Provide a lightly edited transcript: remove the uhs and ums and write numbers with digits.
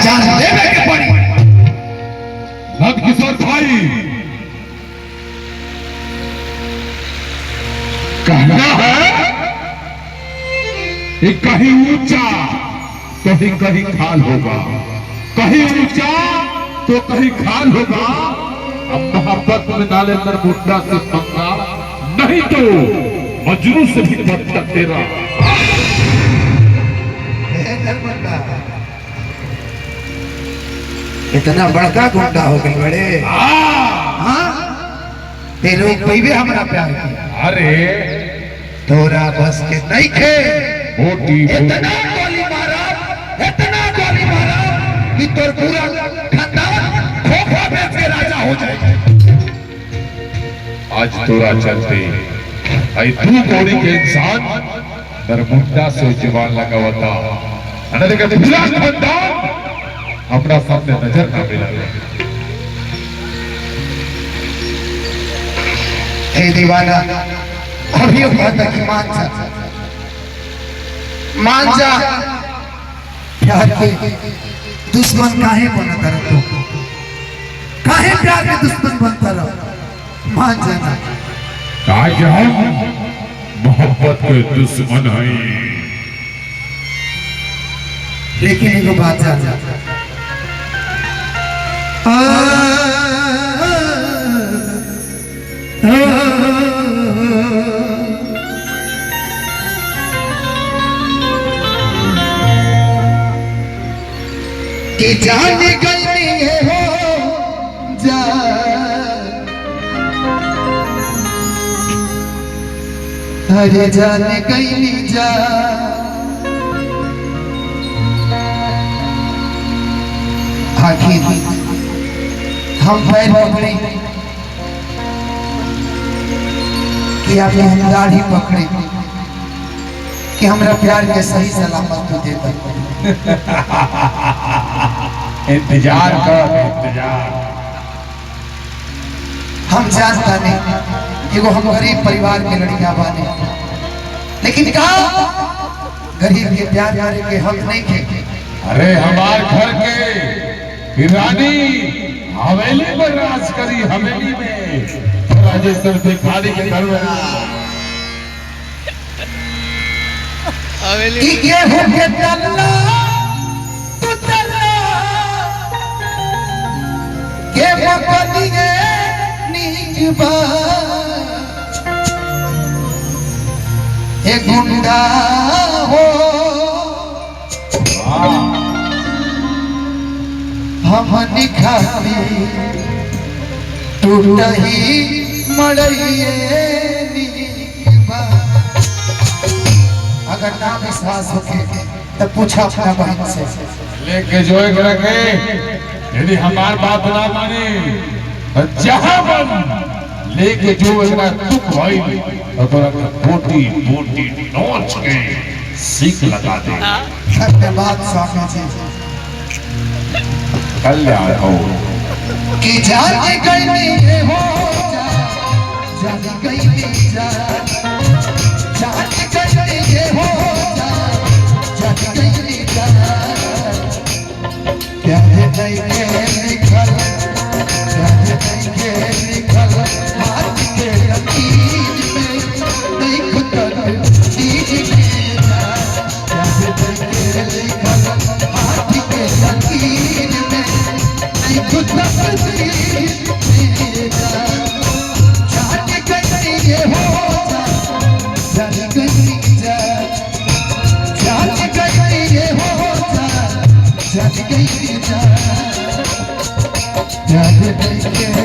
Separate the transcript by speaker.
Speaker 1: जान लेवे के पड़ी।
Speaker 2: नंद किशोर भाई कहना है कि कहीं ऊंचा तो कहीं खाल होगा, कहीं ऊंचा तो कहीं खाल होगा। अब मोहब्बत में नालेंद्र मुद्दा से पंगा, नहीं तो मजनू से भी बदतर तेरा।
Speaker 1: इतना बड़का गुंडा हो गए बड़े। हाँ ते लोग पहले हमारा प्यार किया।
Speaker 2: अरे
Speaker 1: तोरा बस के नहीं थे।
Speaker 2: मोटी
Speaker 1: इतना गोली मारा कि तोर पूरा खानदान खोखो बेच के राजा हो जाए।
Speaker 2: आज तोरा चलते आई तू कोड़ी के इंसान नरमुंडा से जवान लगावता अनदे कहते विराट खानदान अपना सामने नजर ना मिला।
Speaker 1: हे दीवाना अभी कहता कि मान जा प्यार के दुश्मन काहे बनता रह तू, काहे प्यार के दुश्मन बनता रह। मान जाना
Speaker 2: कि हम मोहब्बत के दुश्मन हैं।
Speaker 1: लेकिन एगो बात जान कि जाने गलती है हो जा, अरे जाने गई जा। आखिर हम पैर पकड़े कि आपने हम दाढ़ी पकड़े कि हमरा प्यार के सही सलामत तो देता।
Speaker 2: इंतजार कर इंतजार।
Speaker 1: हम जानता नहीं एगो हम गरीब परिवार के लड़कियां बाने, लेकिन कहा गरीब के प्यार करे के हक नहीं थे।
Speaker 2: अरे हमार घर के रानी हवेली में राज करी, हवेली में राजेश्वर भिखारी के घर में
Speaker 1: हवेली के हो के तल्ला तू तल्ला के मकनी है नीजबा ए गुंडा हो हमनी खाती टूट ही मड़इए नीबा। अगर ना विश्वास होके तो पूछा अपना बहन से
Speaker 2: लेके जो एक रखे। यदि हमार बात ना माने तो जहां बन लेके जो एक दुख भाई तो बोटी बोटी नोच के सीख लगा दे।
Speaker 1: धन्यवाद स्वामी जी।
Speaker 2: कल्याण हो
Speaker 1: कि जाने गई हो जा, जाने गई जा, जाने गई हो जा, जाने गई जा। प्यारे नहीं के निकल, प्यारे नहीं के निकल, हाथ के लकीर में नहीं खुतर दीजिए जा। प्यारे नहीं के निकल, हाथ के लकीर में खुतर दीजिए जा। जाने गई हो जा, जाने गई जा, जाने गई हो जा, जाने गई जा, जाने गई